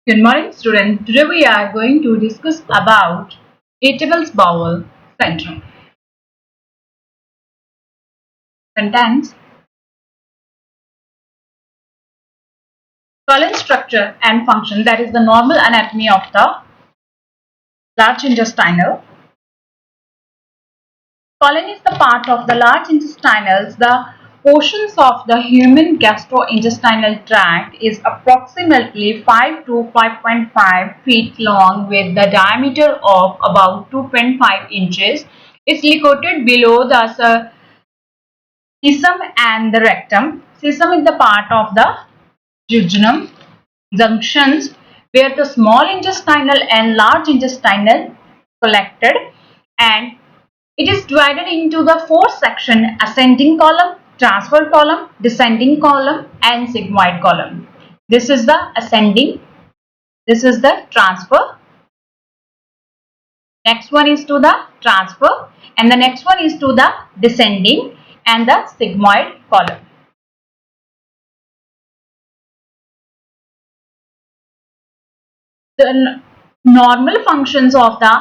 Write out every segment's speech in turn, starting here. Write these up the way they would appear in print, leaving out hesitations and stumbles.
Good morning, students. Today we are going to discuss about irritable bowel syndrome. Contents: colon structure and function, that is the normal anatomy of the large intestinal. Colon is the part of the large intestinals. The portions of the human gastrointestinal tract is approximately 5 to 5.5 feet long with the diameter of about 2.5 inches. It's located below the cecum and the rectum. Cecum is the part of the jejunum junctions where the small intestinal and large intestinal collected, and it is divided into the four sections: ascending column, transverse column, descending column and sigmoid column. This is the ascending, this is the transfer, next one is to the transfer, and the next one is to the descending and the sigmoid column. The normal functions of the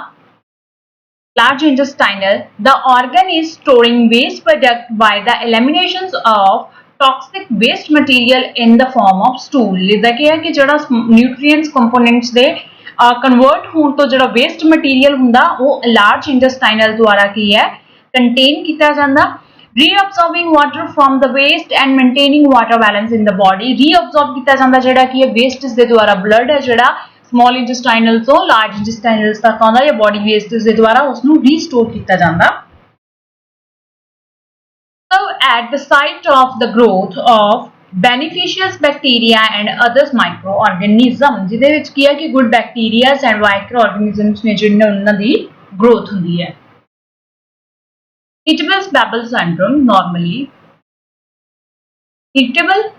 large intestinal, the organ is storing waste product by the eliminations of toxic waste material in the form of stool. ਜਿੱਦਾਂ ਕਿ ਹੈ ਕਿ ਜਿਹੜਾ nutrients components ਦੇ convert ਹੋਣ ਤੋਂ ਜਿਹੜਾ waste material ਹੁੰਦਾ ਉਹ large intestinal ਦੁਆਰਾ ਕੀ ਹੈ contain ਕੀਤਾ ਜਾਂਦਾ. Reabsorbing water from the waste and maintaining water balance in the body. Reabsorb ਕੀਤਾ ਜਾਂਦਾ ਜਿਹੜਾ ਕਿ ਹੈ waste ਦੇ ਦੁਆਰਾ blood ਹੈ ਜਿਹੜਾ small intestinal ਤੋਂ large intestinal तक आउंदा या body wastes ਦੇ ਦੁਆਰਾ ਉਸਨੂੰ restore ਕੀਤਾ ਜਾਂਦਾ. So at the site of the growth of beneficial bacteria and other microorganisms ਜਿਹਦੇ ਵਿੱਚ ਕੀ ਹੈ ਕਿ good bacteria and microorganisms ਨੇ ਜਿਹੜੇ ਉਹਨਾਂ ਦੀ growth ਹੁੰਦੀ ਹੈ. Irritable bowel syndrome normally. Irritable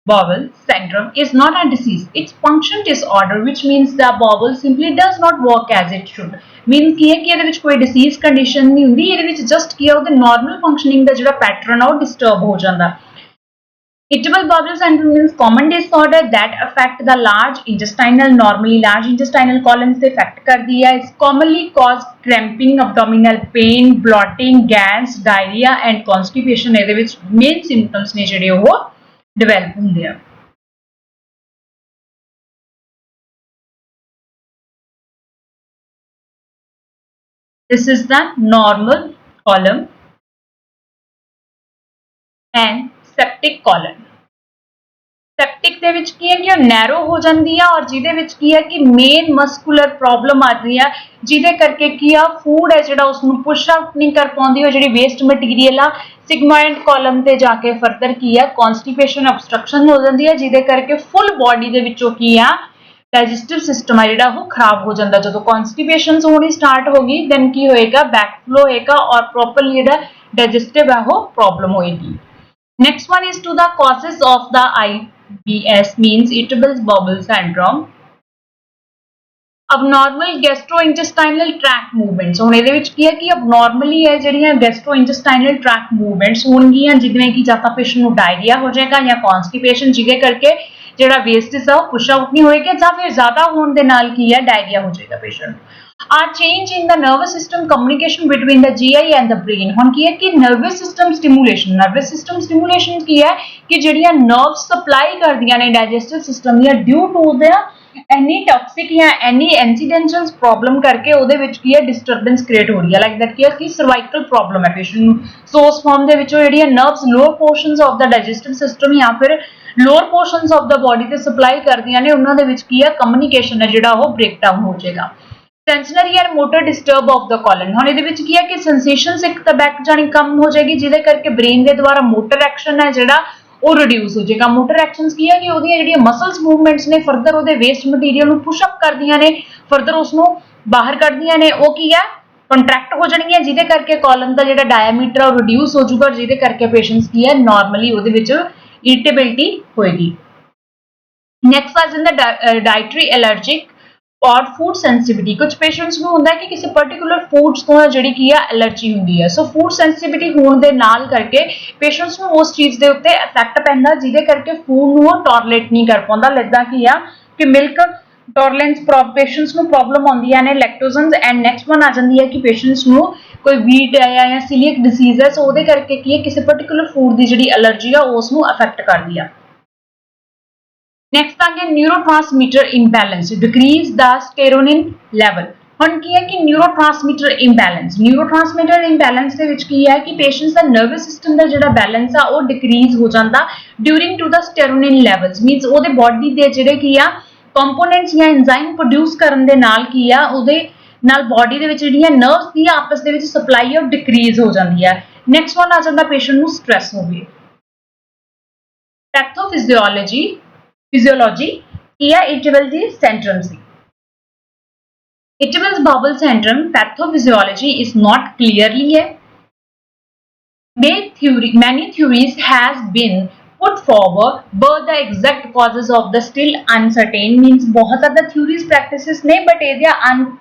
bowel syndrome is not a disease. It's function disorder, which means the bowel simply does not work as it should. Means ਕੀ ਹੈ ਕਿ ਇਹਦੇ ਵਿੱਚ ਕੋਈ disease condition ਨਹੀਂ ਹੁੰਦੀ, ਇਹਦੇ ਵਿੱਚ just ਕੀ ਹੈ ਉਹਦੇ normal functioning ਦਾ ਜਿਹੜਾ pattern ਆ ਉਹ disturb ਹੋ ਜਾਂਦਾ. Irritable bowel syndrome means common disorder that affect the large intestinal, normally large intestinal columns से affect करती है. It's commonly cause cramping, abdominal pain, bloating, gas, diarrhea and constipation. ਇਹਦੇ ਵਿੱਚ main symptoms ਨੇ ਜਿਹੜੇ ਉਹ develop ਹੁੰਦੇ ਆ. This is the normal column and septic column. Septic ਦੇ ਵਿੱਚ ਕੀ ਹੈ ਕਿ ਉਹ ਨੈਰੋ ਹੋ ਜਾਂਦੀ ਆ ਔਰ ਜਿਹਦੇ ਵਿੱਚ ਕੀ ਹੈ ਕਿ ਮੇਨ ਮਸਕੂਲਰ ਪ੍ਰੋਬਲਮ ਆ ਰਹੀ ਆ ਜਿਹਦੇ ਕਰਕੇ ਕੀ ਆ ਫੂਡ ਹੈ ਜਿਹੜਾ ਉਸਨੂੰ ਪੁਸ਼ ਆਊਟ ਨਹੀਂ ਕਰ ਪਾਉਂਦੀ ਉਹ ਜਿਹੜੀ ਵੇਸਟ ਮਟੀਰੀਅਲ ਆ ਸਿਗਮੋਇਡ ਕਾਲਮ ਤੇ ਜਾ ਕੇ ਫਰਦਰ ਕੀ ਆ ਕਨਸਟੀਪੇਸ਼ਨ ਆਬਸਟ੍ਰਕਸ਼ਨ ਹੋ ਜਾਂਦੀ ਹੈ ਜਿਹਦੇ ਕਰਕੇ ਫੁੱਲ ਬਾਡੀ ਦੇ ਵਿੱਚੋਂ ਕੀ ਆ ਡਾਈਜੈਸਟਿਵ ਸਿਸਟਮ ਆ ਜਿਹੜਾ ਉਹ ਖਰਾਬ ਹੋ ਜਾਂਦਾ ਜਦੋਂ ਕਨਸਟੀਪੇਸ਼ਨਸ ਹੋਣੀ ਸਟਾਰਟ ਹੋ ਗਈ ਦੈਨ ਕੀ ਹੋਏਗਾ ਬੈਕਫਲੋ ਹੋਏਗਾ ਔਰ ਪ੍ਰੋਪਰਲੀ ਜਿਹੜਾ ਡਾਈਜੈਸਟਿਵ ਆ ਉਹ ਪ੍ਰੋਬਲਮ ਹੋਏਗੀ. Next one is to the causes of the IBS means irritable bowel syndrome. Abnormal gastrointestinal tract movements. ਹੁਣ ਇਹਦੇ ਵਿੱਚ ਕੀ ਹੈ ਕਿ abnormally ਹੈ ਜਿਹੜੀਆਂ gastrointestinal tract movements ਹੋਣਗੀਆਂ ਜਿਵੇਂ ਕਿ ਜਾਂ ਤਾਂ ਪੇਸ਼ੈਂਟ ਨੂੰ ਡਾਇਰੀਆ ਹੋ ਜਾਏਗਾ ਜਾਂ ਕਨਸਟੀਪੇਸ਼ਨ ਜਿਹਦੇ ਕਰਕੇ ਜਿਹੜਾ ਵੇਸਟੇਜ ਆ ਉਹ ਪੁਸ਼ ਆਊਟ ਨਹੀਂ ਹੋਏਗਾ ਜਾਂ ਫਿਰ ਜ਼ਿਆਦਾ ਹੋਣ ਦੇ ਨਾਲ ਕੀ ਹੈ ਡਾਇਰੀਆ ਹੋ ਜਾਏਗਾ ਪੇਸ਼ੈਂਟ ਨੂੰ. A change in the nervous system communication between the GI and the brain. ਹੁਣ ਕੀ ਹੈ ਕਿ nervous system stimulation ਕੀ ਹੈ ਕਿ ਜਿਹੜੀਆਂ nerves supply ਕਰਦੀਆਂ ਨੇ digestive system ਦੀਆਂ due to the any toxic ਜਾਂ any incidental problem ਕਰਕੇ ਉਹਦੇ ਵਿੱਚ ਕੀ ਹੈ disturbance create ਹੋ ਰਹੀ ਹੈ like that ਕੀ ਹੈ ਕਿ cervical problem ਹੈ patient ਨੂੰ ਸੋਸ ਫਾਰਮ ਦੇ ਵਿੱਚੋਂ ਜਿਹੜੀਆਂ nerves lower portions of the digestive system ਜਾਂ ਫਿਰ lower portions of the body ਤੇ supply ਕਰਦੀਆਂ ਨੇ ਉਹਨਾਂ ਦੇ ਵਿੱਚ ਕੀ ਹੈ communication ਹੈ ਜਿਹੜਾ ਉਹ breakdown ਹੋ ਜਾਏਗਾ. Sensory and motor disturb of the colon. ਹੁਣ ਇਹਦੇ ਵਿੱਚ ਕੀ ਹੈ ਕਿ sensations ਇੱਕ ਤਾਂ ਬੈਕ ਜਾਣੀ ਕਮ ਹੋ ਜਾਏਗੀ ਜਿਹਦੇ ਕਰਕੇ ਬ੍ਰੇਨ ਦੇ ਦੁਆਰਾ motor action ਹੈ ਜਿਹੜਾ ਉਹ reduce ਹੋ ਜਾਏਗਾ. motor actions ਕੀ ਹੈ ਕਿ ਉਹਦੀਆਂ ਜਿਹੜੀਆਂ muscles movements ਨੇ further ਉਹਦੇ waste material ਨੂੰ push up ਕਰਦੀਆਂ ਨੇ further ਉਸਨੂੰ ਬਾਹਰ ਕੱਢਦੀਆਂ ਨੇ ਉਹ ਕੀ ਹੈ contract ਹੋ ਜਾਣਗੀਆਂ ਜਿਹਦੇ ਕਰਕੇ colon ਦਾ ਜਿਹੜਾ diameter ਉਹ reduce ਹੋ ਜਾਊਗਾ ਜਿਹਦੇ ਕਰਕੇ patients ਕੀ ਹੈ normally ਉਹਦੇ ਵਿੱਚ irritability ਹੋਏਗੀ. Next is in the dietary allergic और फूड सेंसिटिविटी. कुछ पेशेंट्स ਨੂੰ ਹੁੰਦਾ ਹੈ ਕਿ ਕਿਸੇ ਪਾਰਟਿਕੂਲਰ ਫੂਡਸ ਤੋਂ ਜਿਹੜੀ ਕੀ ਆ ਐਲਰਜੀ ਹੁੰਦੀ ਹੈ ਸੋ ਫੂਡ ਸੈਂਸਿਟੀਵਿਟੀ ਹੋਣ ਦੇ ਨਾਲ ਕਰਕੇ ਪੇਸ਼ੈਂਟਸ ਨੂੰ ਉਸ ਚੀਜ਼ ਦੇ ਉੱਤੇ ਇਫੈਕਟ ਪੈਂਦਾ ਜਿਹਦੇ ਕਰਕੇ ਫੂਡ ਨੂੰ ਉਹ ਟੋਲਰੇਟ ਨਹੀਂ ਕਰ ਪਾਉਂਦਾ ਲੱਗਦਾ ਕੀ ਆ ਕਿ ਮਿਲਕ ਟੋਲਰੈਂਸ ਪੇਸ਼ੈਂਟਸ ਨੂੰ ਪ੍ਰੋਬਲਮ ਆਉਂਦੀਆਂ ਨੇ ਲੈਕਟੋਜ਼ਨਸ ਐਂਡ ਨੈਕਸਟ ਵਨ ਆ ਜਾਂਦੀ ਹੈ ਕਿ ਪੇਸ਼ੈਂਟਸ ਨੂੰ ਕੋਈ ਵੀਟ ਹੈ ਜਾਂ ਸੀਲੀਅਕ ਡਿਸੀਜ਼ ਹੈ ਸੋ ਉਹਦੇ ਕਰਕੇ ਕੀ ਹੈ ਕਿਸੇ ਪਾਰਟਿਕੂਲਰ ਫੂਡ ਦੀ ਜਿਹੜੀ ਅਲਰਜੀ ਆ ਉਸ ਨੂੰ ਅਫੈਕਟ ਕਰਦੀ ਆ ਨੈਕਸਟ ਆ ਗਿਆ ਨਿਊਰੋਟ੍ਰਾਂਸਮਿਟਰ ਇੰਬੈਲੈਂਸ ਡਿਕਰੀਜ਼ ਦਾ ਸਟੇਰੋਨਿਨ ਲੈਵਲ ਹੁਣ ਕੀ ਹੈ ਕਿ ਨਿਊਰੋਟ੍ਰਾਂਸਮਿਟਰ ਇੰਬੈਲੈਂਸ ਦੇ ਵਿੱਚ ਕੀ ਹੈ ਕਿ ਪੇਸ਼ੈਂਟਸ ਦਾ ਨਰਵਸ ਸਿਸਟਮ ਦਾ ਜਿਹੜਾ ਬੈਲੈਂਸ ਆ ਉਹ ਡਿਕਰੀਜ਼ ਹੋ ਜਾਂਦਾ during to the serotonin levels means ਉਹਦੇ ਬਾਡੀ ਦੇ ਜਿਹੜੇ ਕੀ ਆ ਕੰਪੋਨੈਂਟਸ ਜਾਂ ਐਂਜ਼ਾਈਮ ਪ੍ਰੋਡਿਊਸ ਕਰਨ ਦੇ ਨਾਲ ਕੀ ਆ ਉਹਦੇ ਨਾਲ ਬਾਡੀ ਦੇ ਵਿੱਚ ਜਿਹੜੀਆਂ ਨਰਵਸ ਦੀ ਆਪਸ ਦੇ ਵਿੱਚ ਸਪਲਾਈ ਉਹ ਡਿਕਰੀਜ਼ ਹੋ ਜਾਂਦੀ ਹੈ ਨੈਕਸਟ ਵਨ ਆ ਜਾਂਦਾ ਪੇਸ਼ੈਂਟ ਨੂੰ ਸਟ੍ਰੈਸ ਹੋਵੇ ਪੈਥੋਫਿਜ਼ੀਓਲੋਜੀ ਕੀ ਹੈ ਇਰੀਟੇਬਲ ਦੀ syndrome C Irritable bowel syndrome pathophysiology is not clearly है. Many theories has been put forward, but the exact causes of the still uncertain. Means बहुत ज़्यादा theories practices ने, but ਇਹਦਾ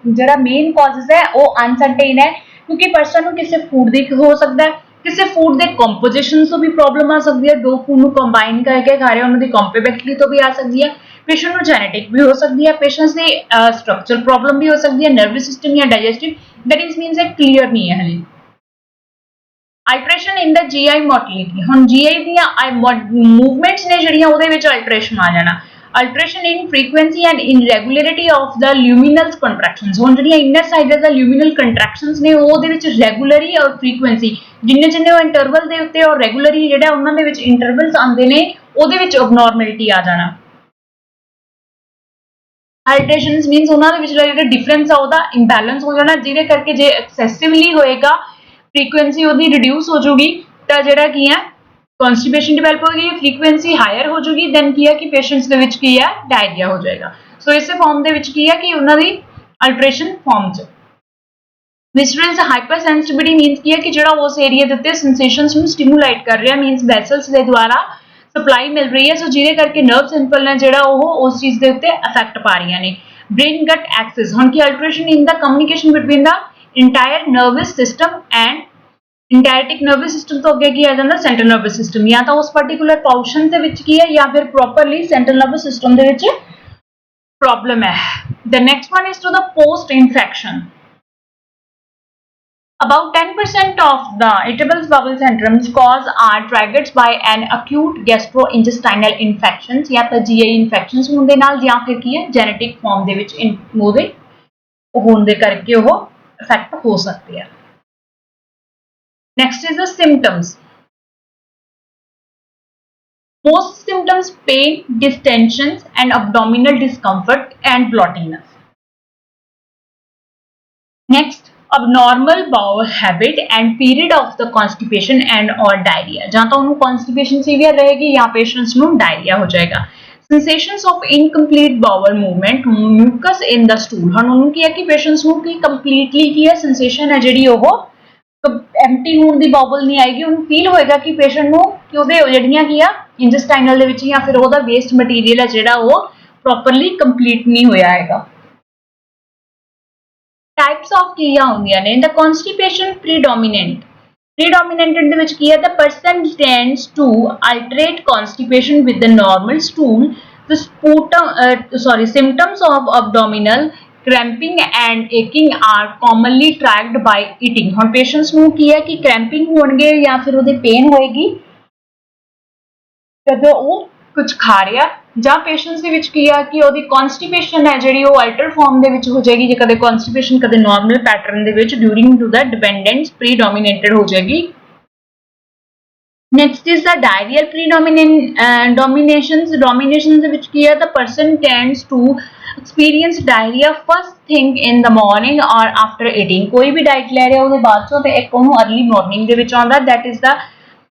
ਜਿਹੜਾ main causes है वो uncertain है, क्योंकि person ਨੂੰ ਕਿਸੇ food ਦੀ ਹੋ ਸਕਦਾ है, ਕਿਸੇ food ਦੇ composition ਤੋਂ ਵੀ problem ਆ ਸਕਦੀ ਹੈ, ਦੋ food ਨੂੰ combine ਕਰਕੇ ਖਾ ਰਹੇ ਉਹਨਾਂ ਦੀ compatibility ਤੋਂ ਵੀ ਆ ਸਕਦੀ ਹੈ. पेशेंट ਨੂੰ जेनेटिक भी हो सकती है पेशेंट्स ਦੀ स्ट्रक्चरल प्रॉब्लम भी हो सकती है नर्वस सिस्टम या डाइजेस्टिव दैट इज मींस ਇਹ क्लियर नहीं है हले alteration in the GI motility ਹੁਣ जीआई ਦੀਆਂ मूवमेंट्स ਨੇ ਜਿਹੜੀਆਂ ਉਹਦੇ ਵਿੱਚ अल्ट्रेशन ਆ ਜਾਣਾ alteration in frequency and irregularity of the luminal contractions ਹੁਣ ਜਿਹੜੀਆਂ ਇਨਰ ਸਾਈਡ ਦਾ ल्यूमिनल ਕੰਟਰੈਕਸ਼ਨਸ ਨੇ ਉਹਦੇ ਵਿੱਚ ਰੈਗੂਲਰੀ ਔਰ ਫ੍ਰੀਕੁਐਂਸੀ ਜਿੰਨੇ ਜਿੰਨੇ ਉਹ ਇੰਟਰਵਲ ਦੇ ਉੱਤੇ ਔਰ ਰੈਗੂਲਰੀ ਜਿਹੜਾ ਉਹਨਾਂ ਦੇ ਵਿੱਚ ਇੰਟਰਵਲਸ ਆਉਂਦੇ ਨੇ ਉਹਦੇ ਵਿੱਚ ਅਬਨੋਰਮੈਲਿਟੀ ਆ ਜਾਣਾ अल्ट्रेशंस मीनस उन्होंने विचला जो डिफरेंस है ਉਹਦਾ इंबैलेंस हो जाना ਜਿਹਦੇ ਕਰਕੇ ਜੇ ਐਕਸੈਸਿਵਲੀ ਹੋਏਗਾ ਫ੍ਰੀਕੁਐਂਸੀ ਉਹਦੀ ਰਿਡਿਊਸ ਹੋ ਜਾਊਗੀ ਤਾਂ ਜਿਹੜਾ ਕੀ ਹੈ ਕਨਸਟੀਪੇਸ਼ਨ ਡਿਵੈਲਪ ਹੋਏਗੀ ਫ੍ਰੀਕੁਐਂਸੀ ਹਾਇਰ ਹੋ ਜਾਊਗੀ ਦੈਨ ਕੀ ਹੈ ਕਿ ਪੇਸ਼ੈਂਟਸ ਦੇ ਵਿੱਚ ਕੀ ਹੈ ਡਾਇਰੀਆ ਹੋ ਜਾਏਗਾ ਸੋ ਇਸੇ ਫਾਰਮ ਦੇ ਵਿੱਚ ਕੀ ਹੈ ਕਿ ਉਹਨਾਂ ਦੀ ਅਲਟਰੇਸ਼ਨ ਫਾਰਮ ਚ ਵਿਜ਼ੂਅਲ ਹਾਈਪਰਸੈਂਸਿਟਿਵਿਟੀ ਮੀਨਸ ਕੀ ਹੈ ਕਿ ਜਿਹੜਾ ਉਸ ਏਰੀਆ ਦੇ ਉੱਤੇ ਸੈਂਸੇਸ਼ਨਸ ਨੂੰ ਸਟਿਮੂਲੇਟ ਕਰ ਰਿਹਾ ਮੀਨਸ ਵੈਸਲਸ ਦੇ ਦੁਆਰਾ ਸਪਲਾਈ ਮਿਲ ਰਹੀ ਹੈ ਸੋ ਜਿਹਦੇ ਕਰਕੇ ਨਰਵ ਸਿੰਪਲ ਨੇ ਜਿਹੜਾ ਉਹ ਉਸ ਚੀਜ਼ ਦੇ ਉੱਤੇ ਇਫੈਕਟ ਪਾ ਰਹੀਆਂ ਨੇ ਬ੍ਰੇਨ ਗਟ ਐਕਸਿਸ ਹੁਣ ਕੀ alteration in the communication between the entire nervous system and enteric nervous system ਤੋਂ ਅੱਗੇ ਕੀ ਆ ਜਾਂਦਾ ਸੈਂਟਰਲ ਨਰਵਸ ਸਿਸਟਮ ਜਾਂ ਤਾਂ ਉਸ ਪਾਰਟਿਕੂਲਰ ਪੋਰਸ਼ਨ ਦੇ ਵਿੱਚ ਕੀ ਹੈ ਜਾਂ ਫਿਰ ਪ੍ਰੋਪਰਲੀ ਸੈਂਟਰਲ ਨਰਵਸ ਸਿਸਟਮ ਦੇ ਵਿੱਚ ਪ੍ਰੋਬਲਮ ਹੈ the next one is to the post infection About 10% of the irritable bowel syndromes cause are triggered by an acute gastrointestinal infections या तो GI infections होने नाल या फिर की है genetic form दे विच ਉਹਦੇ ਹੋਣ ਦੇ ਕਰਕੇ ਉਹ affect ਹੋ ਸਕਦੇ ਆ next is the symptoms most symptoms pain distensions and abdominal discomfort and bloatingness next abnormal bowel habit and period of the constipation and or diarrhea ਜਾਂ ਤਾਂ ਉਹਨੂੰ constipation severe ਰਹੇਗੀ ਜਾਂ patients ਨੂੰ diarrhea ਹੋ ਜਾਏਗਾ sensations of incomplete bowel movement mucus in the stool ਹੁਣ ਉਹਨੂੰ ਕੀ ਹੈ ਕਿ patients ਨੂੰ ਕੀ completely ਕੀ ਹੈ sensation ਹੈ ਜਿਹੜੀ ਉਹ empty ਹੋਣ ਦੀ bowel ਨਹੀਂ ਆਏਗੀ ਉਹਨੂੰ feel ਹੋਏਗਾ ਕਿ patient ਨੂੰ ਕਿ ਉਹਦੇ ਜਿਹੜੀਆਂ ਕੀ ਆ intestinal ਦੇ ਵਿੱਚ ਜਾਂ ਫਿਰ ਉਹਦਾ waste material ਹੈ ਜਿਹੜਾ ਉਹ properly complete ਨਹੀਂ ਹੋਇਆ ਹੈਗਾ types of ਕਿਆ ਹੁੰਦੀਆਂ ਨੇ the constipation predominant ਦੇ ਵਿੱਚ ਕੀ ਹੈ the person tends to alterate constipation with the normal stool the symptoms of abdominal cramping and aching are commonly tracked by eating ਹੁਣ patients ਨੂੰ ਕੀ ਹੈ ਕਿ cramping ਹੋਣਗੇ ਜਾਂ ਫਿਰ ਉਹਦੇ pain ਹੋਏਗੀ ਜਦੋਂ ਉਹ ਕੁਝ ਖਾ ਰਿਹਾ ਜਾਂ ਪੇਸ਼ੈਂਟਸ ਦੇ ਵਿੱਚ ਕੀ ਆ ਕਿ ਉਹਦੀ ਕਨਸਟੀਪੇਸ਼ਨ ਹੈ ਜਿਹੜੀ ਉਹ ਅਲਟਰ ਫਾਰਮ ਦੇ ਵਿੱਚ ਹੋ ਜਾਏਗੀ ਜੇ ਕਦੇ ਕਨਸਟੀਪੇਸ਼ਨ ਕਦੇ ਨਾਰਮਲ ਪੈਟਰਨ ਦੇ ਵਿੱਚ ਡਿਊਰਿੰਗ ਟੂ ਦਾ ਡਿਪੈਂਡੈਂਸ ਪ੍ਰੀਡੋਮੀਨੇਟਡ ਹੋ ਜਾਏਗੀ ਨੈਕਸਟ ਇਜ਼ ਦਾ ਡਾਇਰੀਅਲ ਡੋਮੀਨੇਸ਼ਨ ਦੇ ਵਿੱਚ ਕੀ ਹੈ the person tends to experience diarrhea first thing in the morning or after eating ਕੋਈ ਵੀ ਡਾਈਟ ਲੈ ਰਿਹਾ ਉਹਦੇ ਬਾਅਦ ਚੋਂ ਤੇ ਇੱਕ ਉਹਨੂੰ अर्ਲੀ ਮਾਰਨਿੰਗ ਦੇ ਵਿੱਚ ਆਉਂਦਾ that is the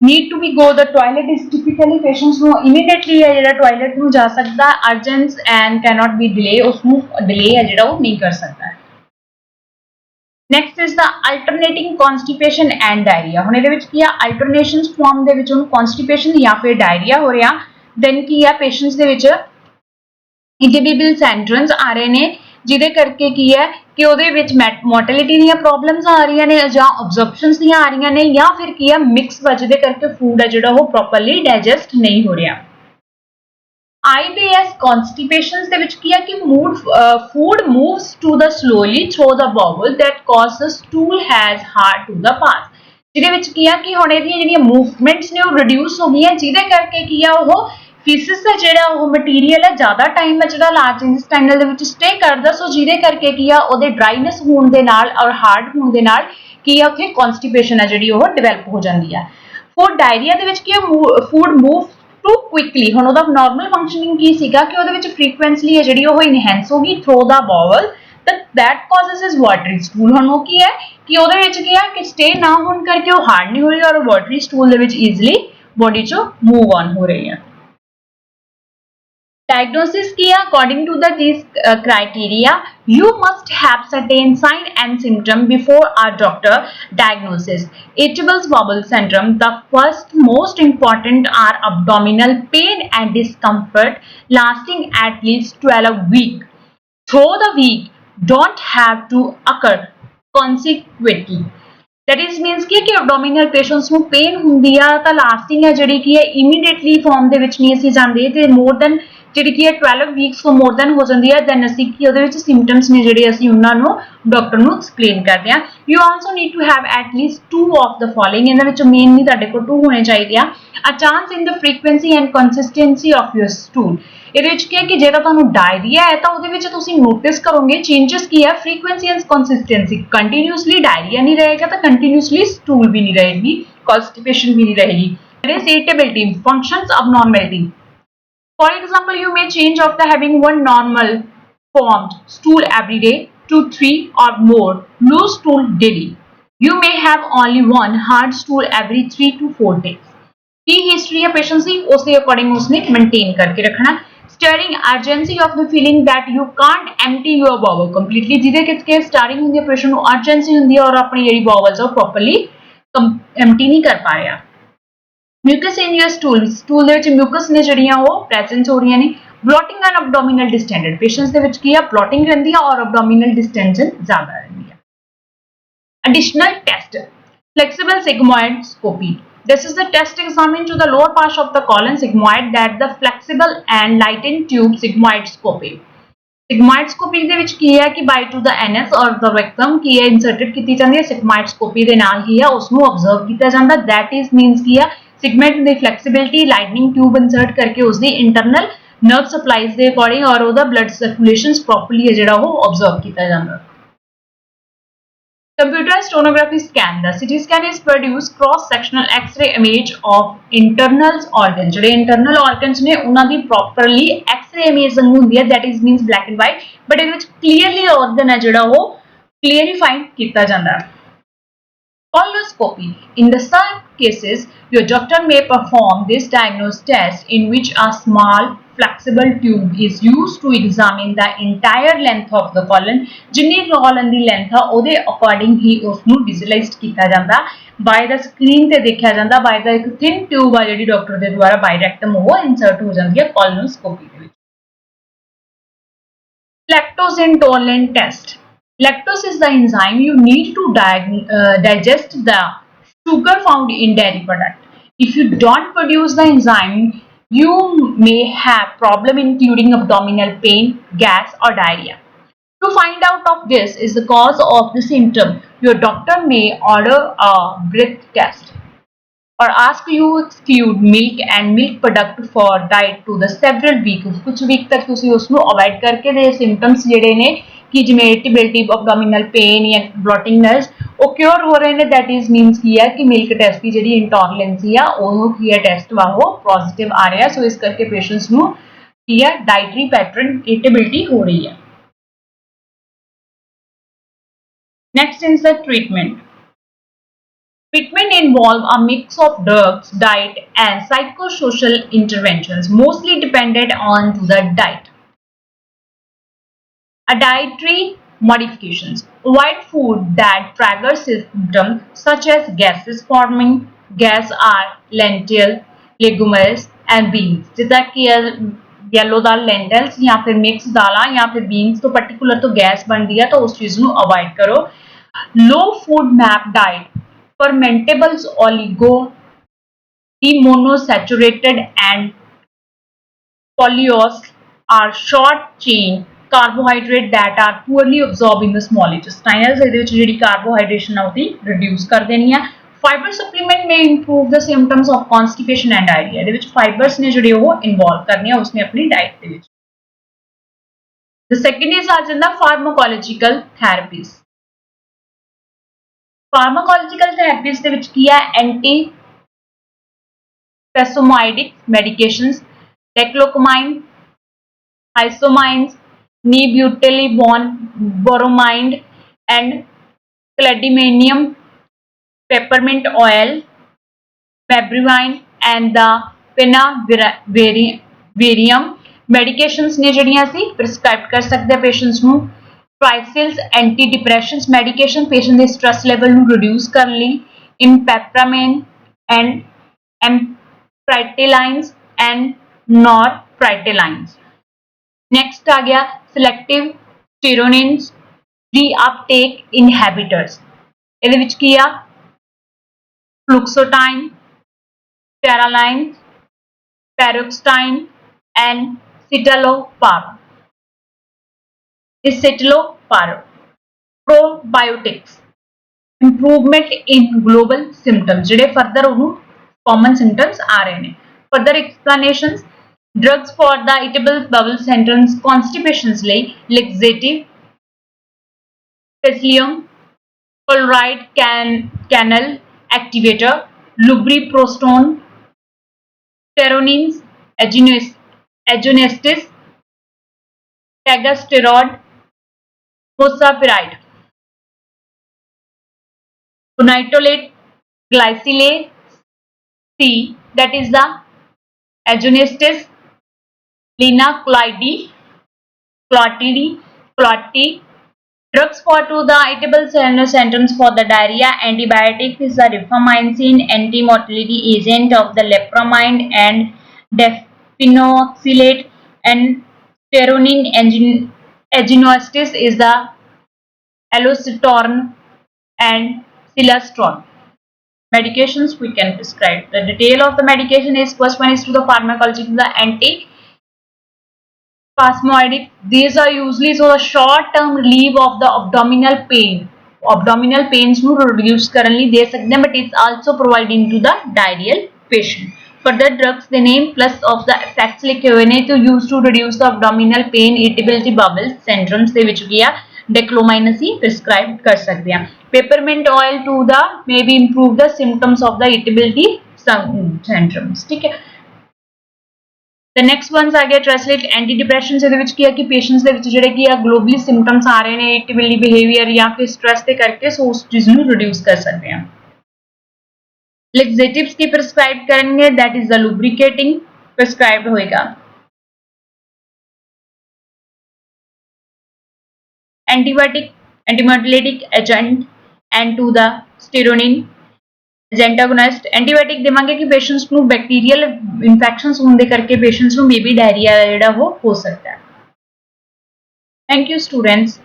need to be go the toilet is typically patients ਨੂੰ immediately ਹੈ ਜਿਹੜਾ toilet ਨੂੰ ਜਾ ਸਕਦਾ urgent and cannot be delay ਉਸ ਨੂੰ delay ਹੈ ਜਿਹੜਾ ਉਹ ਨਹੀਂ ਕਰ ਸਕਦਾ next is the alternating constipation and diarrhea ਹੁਣ ਇਹਦੇ ਵਿੱਚ ਕੀ ਆ alternations form ਦੇ ਵਿੱਚ ਉਹਨੂੰ constipation ਜਾਂ ਫਿਰ diarrhea ਹੋ ਰਿਹਾ then ਕੀ ਆ patients ਦੇ ਵਿੱਚ irritable syndromes ਆ ਰਹੇ ਨੇ ਜਿਹਦੇ ਕਰਕੇ ਕੀ ਹੈ ਕਿ ਉਹਦੇ ਵਿੱਚ ਮੋਰਟੈਲਿਟੀ ਦੀਆਂ ਪ੍ਰੋਬਲਮਸ ਆ ਰਹੀਆਂ ਨੇ ਜਾਂ ਅਬਜ਼ਰਪਸ਼ਨਸ ਦੀਆਂ ਆ ਰਹੀਆਂ ਨੇ ਜਾਂ ਫਿਰ ਕੀ ਹੈ ਮਿਕਸ ਵਜਦੇ ਕਰਕੇ ਫੂਡ ਹੈ ਜਿਹੜਾ ਉਹ ਪ੍ਰੋਪਰਲੀ ਡਾਈਜੈਸਟ ਨਹੀਂ ਹੋ ਰਿਹਾ IBS constipations ਦੇ ਵਿੱਚ ਕੀ ਹੈ ਕਿ food moves to the slowly through the bowel that causes stool has hard to the pass। ਜਿਹਦੇ ਵਿੱਚ ਕੀ ਆ ਕਿ ਹੁਣ ਇਹਦੀਆਂ ਜਿਹੜੀਆਂ ਮੂਵਮੈਂਟਸ ਨੇ ਉਹ ਰਿਡਿਊਸ ਹੋ ਗਈਆਂ ਜਿਹਦੇ ਕਰਕੇ ਕੀ ਆ ਉਹ ਫੀਸਿਸ ਦਾ ਜਿਹੜਾ ਉਹ ਮਟੀਰੀਅਲ ਹੈ ਜ਼ਿਆਦਾ ਟਾਈਮ ਹੈ ਜਿਹੜਾ ਲਾਰਜ ਇੰਟੈਸਟਾਈਨਲ ਦੇ ਵਿੱਚ ਸਟੇ ਕਰਦਾ ਸੋ ਜਿਹਦੇ ਕਰਕੇ ਕੀ ਆ ਉਹਦੇ ਡਰਾਈਨੈਸ ਹੋਣ ਦੇ ਨਾਲ ਔਰ ਹਾਰਡ ਹੋਣ ਦੇ ਨਾਲ ਕੀ ਆ ਉੱਥੇ ਕਨਸਟੀਪੇਸ਼ਨ ਹੈ ਜਿਹੜੀ ਉਹ ਡਿਵੈਲਪ ਹੋ ਜਾਂਦੀ ਆ। ਫੂਡ ਡਾਇਰੀਆ ਦੇ ਵਿੱਚ ਕੀ ਫੂਡ ਮੂਵ ਟੂ ਕੁਇਕਲੀ ਹੁਣ ਉਹਦਾ ਨਾਰਮਲ ਫੰਕਸ਼ਨਿੰਗ ਕੀ ਸੀਗਾ ਕਿ ਉਹਦੇ ਵਿੱਚ ਫ੍ਰੀਕੁਐਂਸਲੀ ਹੈ ਜਿਹੜੀ ਉਹ ਇਨਹੈਂਸ ਹੋ ਗਈ through the bowel that causes is watery stool। ਹੁਣ ਉਹ ਕੀ ਹੈ ਕਿ ਉਹਦੇ ਵਿੱਚ ਕੀ ਹੈ ਕਿ ਸਟੇ ਨਾ ਹੋਣ ਕਰਕੇ ਉਹ ਹਾਰਡ ਨਹੀਂ ਹੋ ਰਹੀ ਔਰ ਵਾਟਰੀ ਸਟੂਲ ਦੇ ਵਿੱਚ ਈਜ਼ੀਲੀ ਬੋਡੀ ਚੋਂ ਮੂਵ ਆਨ ਹੋ ਰਹੀ ਹੈ। Diagnosis ki according to these criteria, you must have certain sign and symptom before a doctor diagnoses irritable bowel syndrome। The first most important are abdominal pain and discomfort lasting at least 12 weeks through the week don't have to occur consequently। that is means ਕਿ abdominal patients ਨੂੰ pain ਹੁੰਦੀ ਆ ਤਾਂ lasting ਹੈ ਜਿਹੜੀ ਕੀ ਹੈ immediately form ਦੇ ਵਿੱਚ ਨਹੀਂ ਅਸੀਂ ਜਾਂਦੇ ਤੇ more than ਜਿਹੜੀ ਕੀ ਹੈ 12 ਵੀਕਸ ਤੋਂ ਮੋਰ ਦੈਨ ਹੋ ਜਾਂਦੀ ਹੈ ਦੈਨ ਅਸੀਂ ਕੀ ਉਹਦੇ ਵਿੱਚ ਸਿੰਪਟਮਸ ਨੇ ਜਿਹੜੇ ਅਸੀਂ ਉਹਨਾਂ ਨੂੰ ਡਾਕਟਰ ਨੂੰ ਐਕਸਪਲੇਨ ਕਰਦੇ ਹਾਂ। You also need to have at least 2 of the following ਇਹਨਾਂ ਵਿੱਚ ਮੇਨਲੀ ਤੁਹਾਡੇ ਕੋਲ 2 ਹੋਣੇ ਚਾਹੀਦੇ ਆ। A chance in the frequency and consistency of your stool. ਇਹਦੇ ਵਿੱਚ ਕੀ ਹੈ ਕਿ ਜਿਹੜਾ ਤੁਹਾਨੂੰ ਡਾਇਰੀਆ ਹੈ ਤਾਂ ਉਹਦੇ ਵਿੱਚ ਤੁਸੀਂ ਨੋਟਿਸ ਕਰੋਗੇ ਚੇਂਜਸ ਕੀ ਹੈ frequency and consistency continuously diarrhoea ਨਹੀਂ ਰਹੇਗਾ ਤਾਂ ਕੰਟੀਨਿਊਸਲੀ ਸਟੂਲ ਵੀ ਨਹੀਂ ਰਹੇਗੀ ਕਨਸਟੀਪੇਸ਼ਨ ਵੀ ਨਹੀਂ ਰਹੇਗੀ। there is irritability functions abnormality। For example, you may change after having one normal formed stool every day to 3 or more loose stool daily। You may have only one hard stool every 3 to 4 days। की history है patient की उसके according उसने maintain करके रखना। Staring urgency of the feeling that you can't empty your bowel completely ਜਿਹਦੇ ਕਿ starting ਹੁੰਦੀ ਹੈ patient ਨੂੰ urgency ਹੁੰਦੀ ਹੈ ਔਰ ਆਪਣੀ ਜਿਹੜੀ bowels ਉਹ properly empty ਨਹੀਂ ਕਰ ਪਾ ਰਿਹਾ। म्यूकस इन योर स्टूल ਦੇ ਵਿੱਚ म्यूकस ਨੇ ਜਿਹੜੀਆਂ ਉਹ ਪ੍ਰੈਜ਼ੈਂਟ ਹੋ ਰਹੀਆਂ ਨੇ। ਬਲੋਟਿੰਗ ਐਂਡ ਐਬਡੋਮੀਨਲ ਡਿਸਟੈਂਡਡ ਪੇਸ਼ੈਂਟਸ ਦੇ ਵਿੱਚ ਕੀ ਆ ਬਲੋਟਿੰਗ ਰਹਿੰਦੀ ਆ ਔਰ ਐਬਡੋਮੀਨਲ ਡਿਸਟੈਂਸ਼ਨ ਜ਼ਿਆਦਾ ਰਹਿੰਦੀ ਆ। Additional test flexible sigmoidoscopy। This is the test examined to the lower part of the colon sigmoid that the flexible and lightened tube sigmoidoscopy। sigmoidoscopy ਦੇ ਵਿੱਚ ਕੀ ਹੈ ਕਿ by to the anus or the rectum ਕੀ ਹੈ inserted ਕੀਤੀ ਜਾਂਦੀ ਹੈ sigmoidoscopy ਦੇ ਨਾਲ ਹੀ ਆ ਉਸ ਨੂੰ observe ਕੀਤਾ ਜਾਂਦਾ that is means ਕੀ ਆ सिगमेंट ਦੀ फ्लैक्सीबिलिटी लाइटनिंग ट्यूब इंसर्ट करके उसकी इंटरनल नर्व सप्लाईज के अकॉर्डिंग और ਉਹਦਾ ब्लड सर्कुलेशन प्रॉपरली है ਜਿਹੜਾ ਉਹ ऑब्जर्व ਕੀਤਾ ਜਾਂਦਾ। Computerized sonography scan the CT scan is produce cross sectional x-ray image of internal organs ਜਿਹੜੇ internal organs ਨੇ ਉਹਨਾਂ ਦੀ properly x-ray image ਹੁੰਦੀ ਹੈ that is means black and white but ਇਹਦੇ ਵਿੱਚ clearly organ ਹੈ ਜਿਹੜਾ ਉਹ clarify ਕੀਤਾ ਜਾਂਦਾ ਹੈ। Colonoscopy। In the some cases, your doctor may perform this diagnostic test in which a small flexible tube is used to examine the entire length of the colon। जिन्नी colon ਦੀ length ਆ ਉਹਦੇ according ਹੀ ਉਸ ਨੂੰ visualized ਕੀਤਾ ਜਾਂਦਾ by the screen ਤੇ ਦੇਖਿਆ ਜਾਂਦਾ by the ਇੱਕ thin tube ਆ ਜਿਹੜੀ ਡਾਕਟਰ ਦੇ ਦੁਆਰਾ by rectum ਉਹ insert ਹੋ ਜਾਂਦੀ ਹੈ colonoscopy ਦੇ ਵਿੱਚ। Lactose intolerant test। Lactose is the enzyme you need to digest the sugar found in dairy product। If you don't produce the enzyme, you may have problem including abdominal pain, gas or diarrhea। To find out of this is the cause of the symptom, your doctor may order a breath test or ask you to exclude milk and milk product for diet to the several weeks। कुछ week तक तुसी उसनु avoid करके दे symptoms ਜਿਹੜੇ ਨੇ कि जिवें irritability abdominal pain या bloatingness ਉਹ क्योर हो रहे ने that is means ਕੀ ਹੈ कि milk test ਦੀ ਜਿਹੜੀ intolerance ਆ ਉਹ ਕੀ ਹੈ test ਵਾ ਉਹ positive ਆ ਰਿਹਾ ਸੋ ਇਸ ਕਰਕੇ patients ਨੂੰ ਕੀ ਹੈ dietary pattern irritability ਹੋ ਰਹੀ ਹੈ। Next is the treatment। Treatment involve a mix of drugs, diet and psychosocial interventions mostly dependent on the diet। A dietary modifications avoid food that trigger symptoms such as gases forming। gas are lentil, legumes and beans जिदा कि yellow दाल lentils या फिर mix दालां या फिर beans तो particular तो gas बनती है तो उस चीज ਨੂੰ अवॉइड करो। low food map diet fermentables oligo demonosaturated and polyols are short chain carbohydrate that are poorly absorbed in the small intestine ਇਹਦੇ ਵਿੱਚ ਜਿਹੜੀ carbohydration ਆ ਉਹਦੀ reduce ਕਰ ਦੇਣੀ ਆ fiber supplement may improve the symptoms of constipation and diarrhea ਇਹਦੇ ਵਿੱਚ fibers ਨੇ ਜਿਹੜੇ ਉਹ involve ਕਰਨੇ ਆ ਉਸਨੇ ਆਪਣੀ diet ਦੇ ਵਿੱਚ the second is ਆ ਜਾਂਦਾ pharmacological therapies pharmacological therapies ਦੇ ਵਿੱਚ ਕੀ ਆ anti spasmodic medications declocomine histamines nebutalibone and cladimanium peppermint oil mebrine and the penavarium medications ने ਜਿਹੜੀਆਂ ਅਸੀਂ prescribe ਕਰ ਸਕਦੇ ਹਾਂ patients ਨੂੰ tricycles antidepressants medication patient ਦੇ stress level ਨੂੰ reduce ਕਰਨ ਲਈ imipramine and amphetamines and norepinephrines next आ गया selective serotonins reuptake inhibitors ਇਹਦੇ ਵਿੱਚ ਕੀ ਆ fluoxetine sertraline paroxetine and citalopram probiotics improvement in global symptoms ਜਿਹੜੇ further ਉਹਨੂੰ common symptoms आ रहे हैं further explanations drugs for the irritable bowel syndrome constipations ਲਈ laxative penicillium chloride canal activator lubiprostone serotonins agonistes testosterone mosaphiride phenolate glycylate C that is the agonistes linaclotide drugs for to the irritable symptoms for the diarrhea antibiotics is the rifamycin anti-motility agent of the loperamide and difenoxylate and steronin agonistes is the allocetorn and silastron medications we can prescribe the detail of the medication is first one is to the pharmacology the anti-spasmodic these are usually so a short term relief of the abdominal pains ਨੂੰ reduce ਕਰਨ ਲਈ ਦੇ ਸਕਦੇ ਹਾਂ but it's also providing to the diarrheal patient further drugs the name plus of the effects ਲਿਖੇ ਹੋਏ ਨੇ to use to reduce the abdominal pain irritability bowel syndromes ਦੇ ਵਿੱਚ ਕੀ ਆ declomine ਅਸੀਂ prescribe कर सकते हैं peppermint oil to the maybe improve the symptoms of the irritability syndromes ठीक है the next ones आ गया tricyclic antidepressants ਇਹਦੇ ਵਿੱਚ ਕੀ ਹੈ ਕਿ patients ਦੇ ਵਿੱਚ ਜਿਹੜੇ ਕੀ ਆ globally symptoms ਆ ਰਹੇ ਨੇ irritability behavior ਜਾਂ ਫਿਰ stress ਦੇ ਕਰਕੇ ਸੋ ਉਸ ਚੀਜ਼ ਨੂੰ reduce ਕਰ ਸਕਦੇ ਹਾਂ laxatives की prescribe करेंगे that is the lubricating prescribed होएगा antibiotic agent and to the steronin antagonist antibiotic देवांगे कि पेशेंट्स ਨੂੰ बैक्टीरियल इन्फेक्शंस होने ਦੇ ਕਰਕੇ पेशेंट्स ਨੂੰ मे बी डायरिया ਜਿਹੜਾ ਉਹ ਹੋ ਸਕਦਾ है थैंक यू स्टूडेंट्स